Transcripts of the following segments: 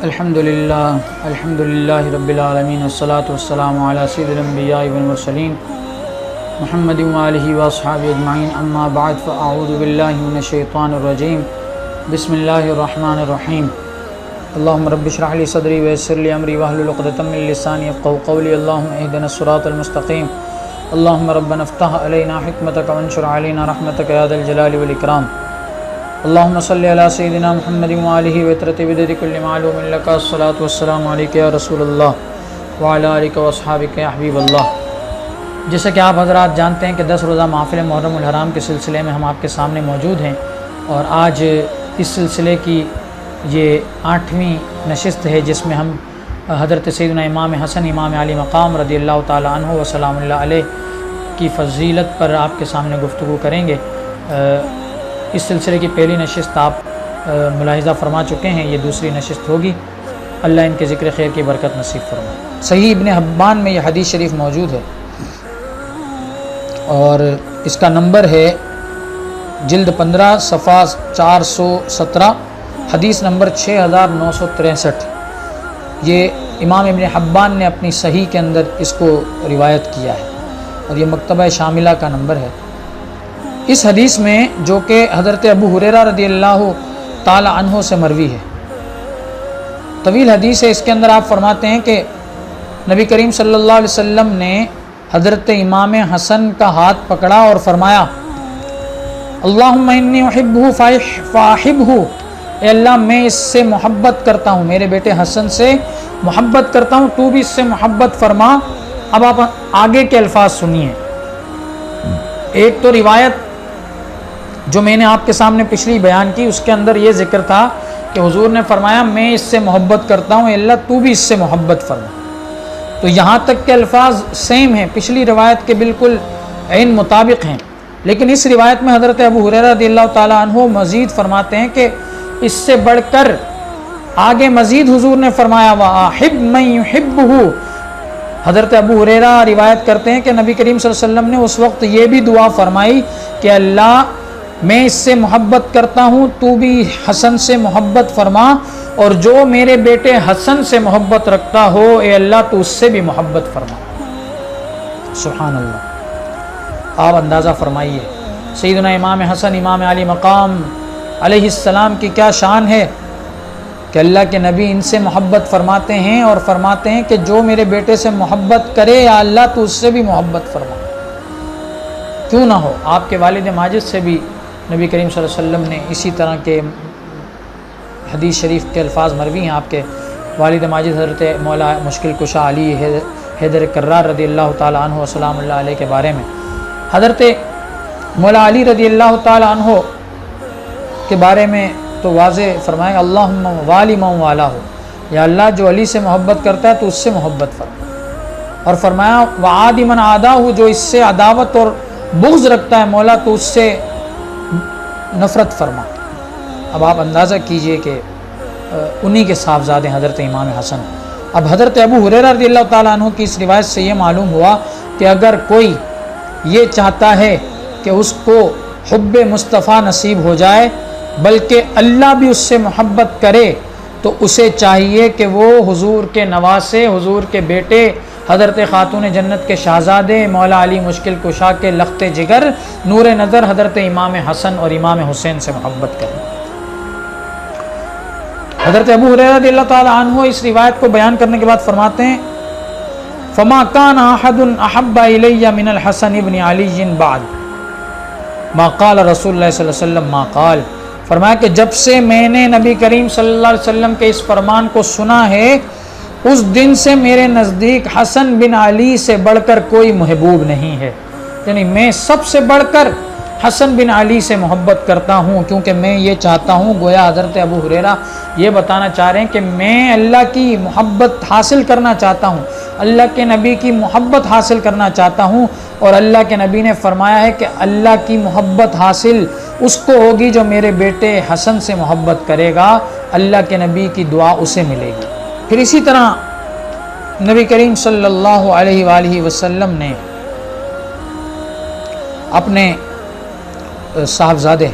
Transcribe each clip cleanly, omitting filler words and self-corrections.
الحمدللہ رب العالمین والصلاة والسلام علی سید الانبیاء والمرسلین محمد وآلہ واصحابہ اجمعین اما بعد فاعوذ باللہ من الشیطان الرجیم بسم اللہ الرحمن الرحیم اللہم رب اشرح لی صدری ویسر لی امری واحلل عقدۃ من لسانی یفقہوا قولی اللہم اہدنا الصراط المستقیم اللہم ربنا افتح علینا حکمتک وانشر علینا رحمتک یا ذا الجلال والاکرام اللہم صلی علی سیدنا محمد وآلہ وطرت بدد کل معلوم لک الصلاة والسلام علیک یا رسول اللہ وعلی آلک واصحابک یا حبیب اللہ۔ جیسا کہ آپ حضرات جانتے ہیں کہ 10 روزہ محفل محرم الحرام کے سلسلے میں ہم آپ کے سامنے موجود ہیں، اور آج اس سلسلے کی یہ 8ویں نشست ہے جس میں ہم حضرت سیدنا امام حسن امام علی مقام رضی اللہ تعالی عنہ و سلام اللہ علیہ کی فضیلت پر آپ کے سامنے گفتگو کریں گے۔ اس سلسلے کی پہلی نشست آپ ملاحظہ فرما چکے ہیں، یہ دوسری نشست ہوگی۔ اللہ ان کے ذکر خیر کی برکت نصیب فرمائے۔ صحیح ابن حبان میں یہ حدیث شریف موجود ہے اور اس کا نمبر ہے جلد 15 صفحہ 417 حدیث نمبر 6963۔ یہ امام ابن حبان نے اپنی صحیح کے اندر اس کو روایت کیا ہے اور یہ مکتبہ شاملہ کا نمبر ہے۔ اس حدیث میں جو کہ حضرت ابو ہریرہ رضی اللہ تعالی عنہ سے مروی ہے، طویل حدیث ہے، اس کے اندر آپ فرماتے ہیں کہ نبی کریم صلی اللہ علیہ وسلم نے حضرت امام حسن کا ہاتھ پکڑا اور فرمایا اللہم انی احبہ فاحبہ، اے اللہ میں اس سے محبت کرتا ہوں، میرے بیٹے حسن سے محبت کرتا ہوں، تو بھی اس سے محبت فرما۔ اب آپ آگے کے الفاظ سنیے۔ ایک تو روایت جو میں نے آپ کے سامنے پچھلی بیان کی، اس کے اندر یہ ذکر تھا کہ حضور نے فرمایا میں اس سے محبت کرتا ہوں، اے اللہ تو بھی اس سے محبت فرما۔ تو یہاں تک کے الفاظ سیم ہیں، پچھلی روایت کے بالکل عین مطابق ہیں، لیکن اس روایت میں حضرت ابو ہریرہ رضی اللہ تعالیٰ عنہ مزید فرماتے ہیں کہ اس سے بڑھ کر آگے مزید حضور نے فرمایا وَأَحِبْ مَن يُحِبُّهُ۔ حضرت ابو ہریرہ روایت کرتے ہیں کہ نبی کریم صلی اللہ علیہ وسلم نے اس وقت یہ بھی دعا فرمائی کہ اللہ میں اس سے محبت کرتا ہوں، تو بھی حسن سے محبت فرما، اور جو میرے بیٹے حسن سے محبت رکھتا ہو اے اللہ تو اس سے بھی محبت فرما۔ سبحان اللہ۔ آپ اندازہ فرمائیے سیدنا امام حسن امام علی مقام علیہ السلام کی کیا شان ہے کہ اللہ کے نبی ان سے محبت فرماتے ہیں اور فرماتے ہیں کہ جو میرے بیٹے سے محبت کرے یا اللہ تو اس سے بھی محبت فرما۔ کیوں نہ ہو، آپ کے والد ماجد سے بھی نبی کریم صلی اللہ علیہ وسلم نے اسی طرح کے حدیث شریف کے الفاظ مروی ہیں۔ آپ کے والد ماجد حضرت مولا مشکل کشا علی حیدر کرار رضی اللہ تعالیٰ عنہ وسلام اللہ علیہ کے بارے میں حضرت مولا علی رضی اللہ تعالیٰ عنہ کے بارے میں تو واضح فرمائے اللہم والی من والا ہو، یا اللہ جو علی سے محبت کرتا ہے تو اس سے محبت فرما، اور فرمایا وعادی من عادہ ہو، جو اس سے عداوت اور بغض رکھتا ہے مولا تو اس سے نفرت فرما۔ اب آپ اندازہ کیجئے کہ انہی کے صاحبزادے حضرت امام حسن۔ اب حضرت ابو ہریرہ رضی اللہ تعالیٰ عنہ کی اس روایت سے یہ معلوم ہوا کہ اگر کوئی یہ چاہتا ہے کہ اس کو حب مصطفیٰ نصیب ہو جائے بلکہ اللہ بھی اس سے محبت کرے، تو اسے چاہیے کہ وہ حضور کے نواسے، حضور کے بیٹے حضرت خاتون جنت کے شہزادے مولا علی مشکل کشا کے لخت جگر نور نظر حضرت امام حسن اور امام حسین سے محبت کریں۔ حضرت ابو ہریرہ رضی اللہ تعالی عنہ اس روایت کو بیان کرنے کے بعد فرماتے ہیں فما كان احد احب الی من الحسن ابن علی بعد ما قال رسول اللہ صلی اللہ علیہ وسلم ما قال۔ فرمایا کہ جب سے میں نے نبی کریم صلی اللہ علیہ وسلم کے اس فرمان کو سنا ہے اس دن سے میرے نزدیک حسن بن علی سے بڑھ کر کوئی محبوب نہیں ہے، یعنی میں سب سے بڑھ کر حسن بن علی سے محبت کرتا ہوں، کیونکہ میں یہ چاہتا ہوں، گویا حضرت ابو ہریرہ یہ بتانا چاہ رہے ہیں کہ میں اللہ کی محبت حاصل کرنا چاہتا ہوں، اللہ کے نبی کی محبت حاصل کرنا چاہتا ہوں، اور اللہ کے نبی نے فرمایا ہے کہ اللہ کی محبت حاصل اس کو ہوگی جو میرے بیٹے حسن سے محبت کرے گا، اللہ کے نبی کی دعا اسے ملے گی۔ پھر اسی طرح نبی کریم صلی اللہ علیہ وآلہ وسلم نے اپنے صاحبزادے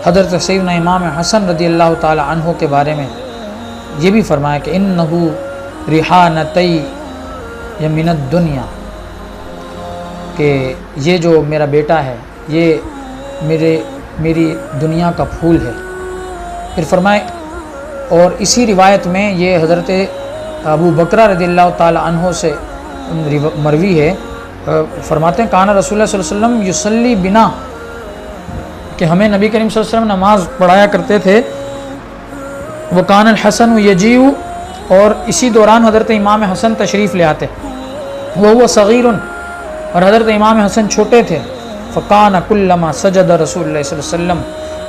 حضرت سیدنا امام حسن رضی اللہ تعالی عنہ کے بارے میں یہ بھی فرمایا کہ انہو ریحانتی من الدنیا، کہ یہ جو میرا بیٹا ہے یہ میری دنیا کا پھول ہے۔ پھر فرمائے، اور اسی روایت میں یہ حضرت ابو بکرہ رضی اللہ تعالی عنہ سے مروی ہے، فرماتے ہیں کانا رسول اللہ صلی اللہ علیہ وسلم یصلی بنا، کہ ہمیں نبی کریم صلی اللہ علیہ وسلم نماز پڑھایا کرتے تھے۔ وکان الحسن یجیء، اور اسی دوران حضرت امام حسن تشریف لے آتے، وہ صغیر، اور حضرت امام حسن چھوٹے تھے۔ فکان کلما سجد رسول اللہ صلی اللہ علیہ وسلم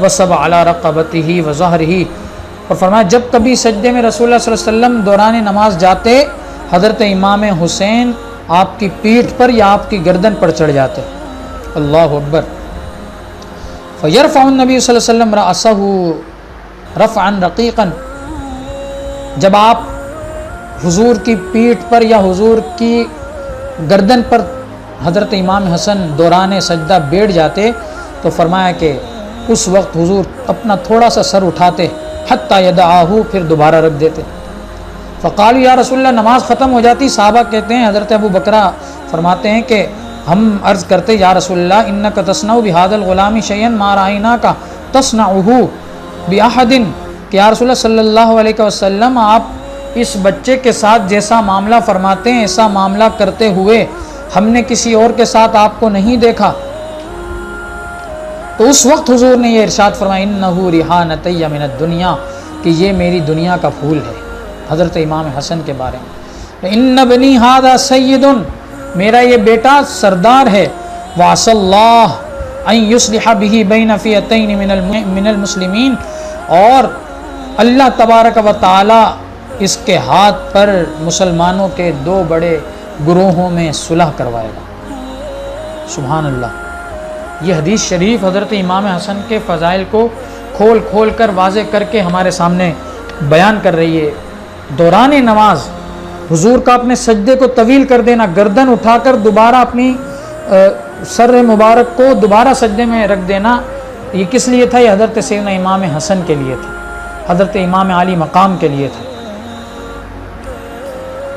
وصب علی رقبتہ وظہرہ، اور فرمایا جب کبھی سجدے میں رسول اللہ صلی اللہ علیہ وسلم دوران نماز جاتے، حضرت امام حسین آپ کی پیٹھ پر یا آپ کی گردن پر چڑھ جاتے۔ اللہ اکبر۔ فیرفع النبی صلی اللہ علیہ وسلم رأسہ رفعا رقیقا، جب آپ حضور کی پیٹھ پر یا حضور کی گردن پر حضرت امام حسن دوران سجدہ بیٹھ جاتے تو فرمایا کہ اس وقت حضور اپنا تھوڑا سا سر اٹھاتے، حتی یدعاہ، پھر دوبارہ رکھ دیتے۔ فقالوا یا رسول اللہ، نماز ختم ہو جاتی، صحابہ کہتے ہیں، حضرت ابو بکرہ فرماتے ہیں کہ ہم عرض کرتے یا رسول اللہ انک تصنع بہذا الغلام شیئا ما رأیناک تصنعہ بأحد، کہ یا رسول اللہ صلی اللہ علیہ وسلم آپ اس بچے کے ساتھ جیسا معاملہ فرماتے ہیں ایسا معاملہ کرتے ہوئے ہم نے کسی اور کے ساتھ آپ کو نہیں دیکھا۔ تو اس وقت حضور نے یہ ارشاد فرمایا انہ ریحانتی من الدنیا، کہ یہ میری دنیا کا پھول ہے، حضرت امام حسن کے بارے میں۔ ان بنی ھذا سید، میرا یہ بیٹا سردار ہے، وعسى اللہ ان یصلح بہ بین فئتین من المسلمین، اور اللہ تبارک و تعالی اس کے ہاتھ پر مسلمانوں کے دو بڑے گروہوں میں صلح کروائے گا۔ سبحان اللہ۔ یہ حدیث شریف حضرت امام حسن کے فضائل کو کھول کھول کر واضح کر کے ہمارے سامنے بیان کر رہی ہے۔ دوران نماز حضور کا اپنے سجدے کو طویل کر دینا، گردن اٹھا کر دوبارہ اپنی سر مبارک کو دوبارہ سجدے میں رکھ دینا، یہ کس لیے تھا؟ یہ حضرت سیدنا امام حسن کے لیے تھا، حضرت امام علی مقام کے لیے تھا۔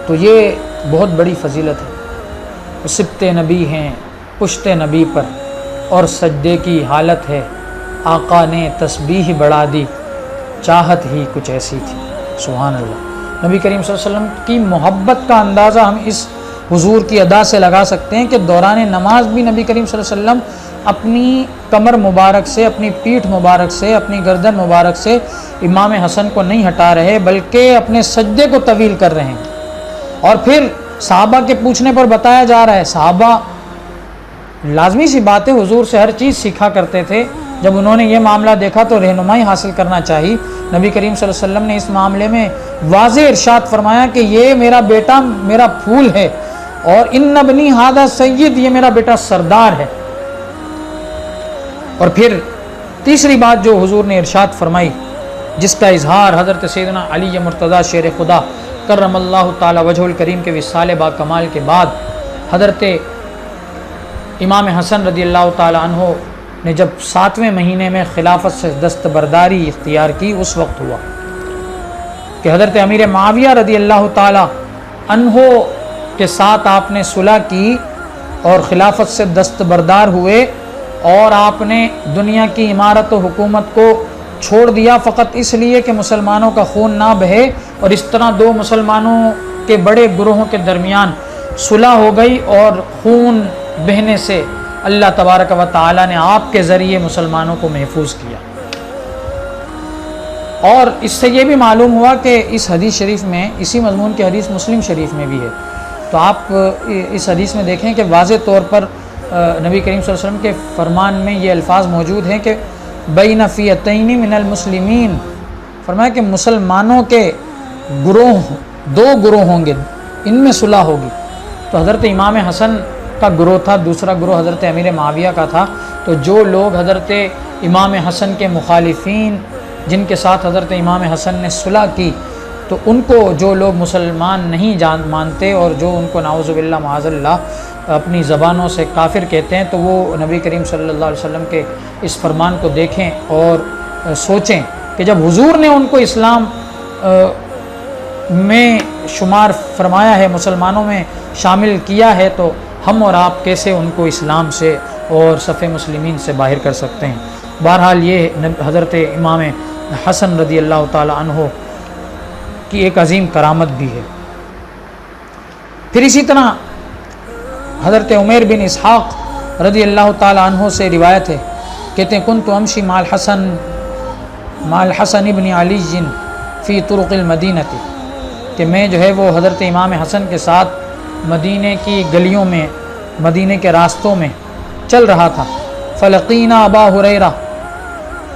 تو یہ بہت بڑی فضیلت ہے۔ سبت نبی ہیں پشت نبی پر اور سجدے کی حالت ہے، آقا نے تسبیح بڑھا دی، چاہت ہی کچھ ایسی تھی۔ سبحان اللہ۔ نبی کریم صلی اللہ علیہ وسلم کی محبت کا اندازہ ہم اس حضور کی ادا سے لگا سکتے ہیں کہ دوران نماز بھی نبی کریم صلی اللہ علیہ وسلم اپنی کمر مبارک سے، اپنی پیٹھ مبارک سے، اپنی گردن مبارک سے امام حسن کو نہیں ہٹا رہے بلکہ اپنے سجدے کو طویل کر رہے ہیں۔ اور پھر صحابہ کے پوچھنے پر بتایا جا رہا ہے، صحابہ لازمی سی بات ہے حضور سے ہر چیز سیکھا کرتے تھے، جب انہوں نے یہ معاملہ دیکھا تو رہنمائی حاصل کرنا چاہیے۔ نبی کریم صلی اللہ علیہ وسلم نے اس معاملے میں واضح ارشاد فرمایا کہ یہ میرا بیٹا میرا پھول ہے، اور ان بنی ھذا سید، یہ میرا بیٹا سردار ہے۔ اور پھر تیسری بات جو حضور نے ارشاد فرمائی، جس کا اظہار حضرت سیدنا علی مرتضیٰ شیر خدا کرم اللہ تعالی وجہ الکریم کے وصال با کمال کے بعد حضرت امام حسن رضی اللہ تعالی عنہ نے جب 7ویں مہینے میں خلافت سے دستبرداری اختیار کی، اس وقت ہوا کہ حضرت امیر معاویہ رضی اللہ تعالی عنہ کے ساتھ آپ نے صلح کی اور خلافت سے دستبردار ہوئے، اور آپ نے دنیا کی امارت و حکومت کو چھوڑ دیا فقط اس لیے کہ مسلمانوں کا خون نہ بہے، اور اس طرح دو مسلمانوں کے بڑے گروہوں کے درمیان صلح ہو گئی، اور خون بہنے سے اللہ تبارک و تعالی نے آپ کے ذریعے مسلمانوں کو محفوظ کیا۔ اور اس سے یہ بھی معلوم ہوا کہ اس حدیث شریف میں، اسی مضمون کی حدیث مسلم شریف میں بھی ہے، تو آپ اس حدیث میں دیکھیں کہ واضح طور پر نبی کریم صلی اللہ علیہ وسلم کے فرمان میں یہ الفاظ موجود ہیں کہ بین فئتین من المسلمین، فرمایا کہ مسلمانوں کے گروہ، دو گروہ ہوں گے، ان میں صلح ہوگی۔ تو حضرت امام حسن کا گروہ تھا، دوسرا گروہ حضرت امیر معاویہ کا تھا۔ تو جو لوگ حضرت امام حسن کے مخالفین، جن کے ساتھ حضرت امام حسن نے صلح کی، تو ان کو جو لوگ مسلمان نہیں مانتے اور جو ان کو نعوذ باللہ معاذ اللہ اپنی زبانوں سے کافر کہتے ہیں، تو وہ نبی کریم صلی اللہ علیہ وسلم کے اس فرمان کو دیکھیں اور سوچیں کہ جب حضور نے ان کو اسلام میں شمار فرمایا ہے، مسلمانوں میں شامل کیا ہے، تو ہم اور آپ کیسے ان کو اسلام سے اور صف مسلمین سے باہر کر سکتے ہیں۔ بہرحال یہ حضرت امام حسن رضی اللہ تعالی عنہ کی ایک عظیم کرامت بھی ہے۔ پھر اسی طرح حضرت عمیر بن اسحاق رضی اللہ تعالی عنہ سے روایت ہے، کہتے ہیں کنت امشی مع الحسن ابن علی فی طرق المدینہ، کہ میں جو ہے وہ حضرت امام حسن کے ساتھ مدینے کی گلیوں میں، مدینے کے راستوں میں چل رہا تھا۔ فلقینا ابا ہریرہ،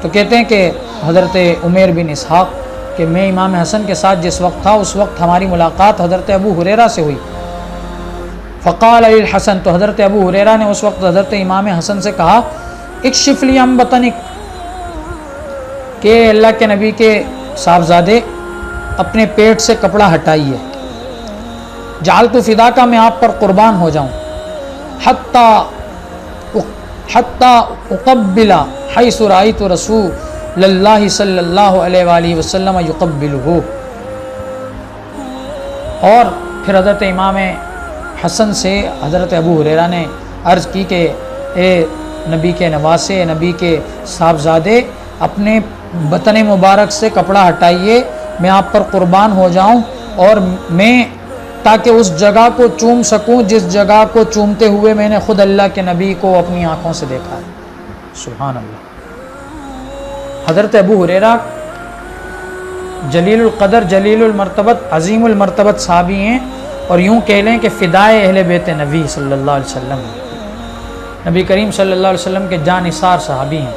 تو کہتے ہیں کہ حضرت عمیر بن اسحاق کہ میں امام حسن کے ساتھ جس وقت تھا اس وقت ہماری ملاقات حضرت ابو ہریرہ سے ہوئی۔ فقال للحسن، تو حضرت ابو ہریرہ نے اس وقت حضرت امام حسن سے کہا اکشف لی عن بطنک، کہ اللہ کے نبی کے صاحبزادے اپنے پیٹ سے کپڑا ہٹائیے، جعلت فداک، میں آپ پر قربان ہو جاؤں، حتی اقبل حیث رأیت رسول اللہ صلی اللہ علیہ وآلہ وسلم یقبلہ۔ اور پھر حضرت امام حسن سے حضرت ابو ہریرہ نے عرض کی کہ اے نبی کے نواسے، نبی کے صاحبزادے، اپنے بطن مبارک سے کپڑا ہٹائیے، میں آپ پر قربان ہو جاؤں، اور میں تاکہ اس جگہ کو چوم سکوں جس جگہ کو چومتے ہوئے میں نے خود اللہ کے نبی کو اپنی آنکھوں سے دیکھا ہے۔ سبحان اللہ۔ حضرت ابو ہریرہ جلیل القدر، جلیل المرتبت، عظیم المرتبت صحابی ہیں، اور یوں کہہ لیں کہ فدائے اہل بیت نبی صلی اللہ علیہ وسلم، نبی کریم صلی اللہ علیہ وسلم کے جاں نثار صحابی ہیں،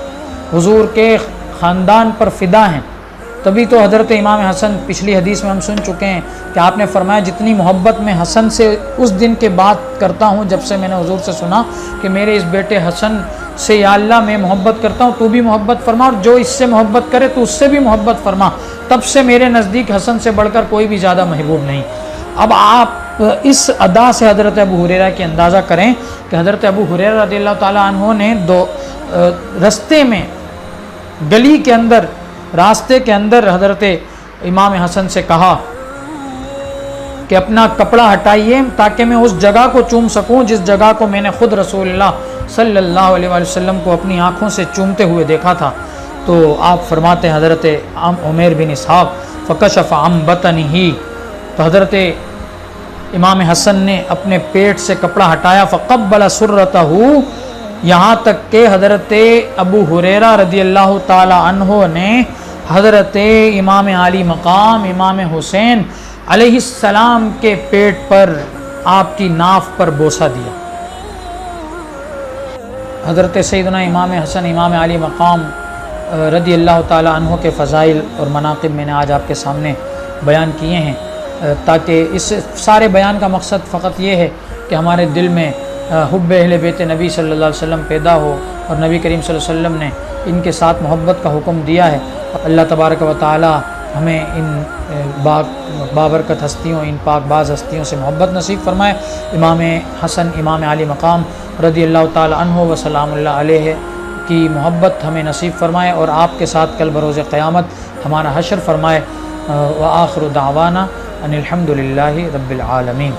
حضور کے خاندان پر فدا ہیں۔ تبھی تو حضرت امام حسن، پچھلی حدیث میں ہم سن چکے ہیں کہ آپ نے فرمایا جتنی محبت میں حسن سے اس دن کے بعد کرتا ہوں جب سے میں نے حضور سے سنا کہ میرے اس بیٹے حسن سے یا اللہ میں محبت کرتا ہوں، تو بھی محبت فرما، اور جو اس سے محبت کرے تو اس سے بھی محبت فرما، تب سے میرے نزدیک حسن سے بڑھ کر کوئی بھی زیادہ محبوب نہیں۔ اب آپ اس ادا سے حضرت ابو ہریرہ کی اندازہ کریں کہ حضرت ابو ہریرہ رضی اللہ تعالیٰ عنہ نے راستے میں، گلی کے اندر، راستے کے اندر حضرت امام حسن سے کہا کہ اپنا کپڑا ہٹائیے تاکہ میں اس جگہ کو چوم سکوں جس جگہ کو میں نے خود رسول اللہ صلی اللہ علیہ وآلہ وسلم کو اپنی آنکھوں سے چومتے ہوئے دیکھا تھا۔ تو آپ فرماتے ہیں حضرت عمیر بن اسحاق فکشف عن بطنہ، تو حضرت امام حسن نے اپنے پیٹ سے کپڑا ہٹایا، فقبل سرتہ، یہاں تک کہ حضرت ابو ہریرہ رضی اللہ تعالی عنہ نے حضرت امام علی مقام امام حسین علیہ السلام کے پیٹ پر، آپ کی ناف پر بوسہ دیا۔ حضرت سیدنا امام حسن امام علی مقام رضی اللہ تعالی عنہ کے فضائل اور مناقب میں نے آج آپ کے سامنے بیان کیے ہیں، تاکہ اس سارے بیان کا مقصد فقط یہ ہے کہ ہمارے دل میں حب اہل بیت نبی صلی اللہ علیہ وسلم پیدا ہو، اور نبی کریم صلی اللہ علیہ وسلم نے ان کے ساتھ محبت کا حکم دیا ہے۔ اللہ تبارک و تعالی ہمیں ان بابرکت ہستیوں، ان پاک باز ہستیوں سے محبت نصیب فرمائے۔ امام حسن امام علی مقام رضی اللہ تعالی عنہ و سلام اللہ علیہ کی محبت ہمیں نصیب فرمائے، اور آپ کے ساتھ کل بروز قیامت ہمارا حشر فرمائے۔ وآخر دعوانا ان الحمد للہ رب العالمین۔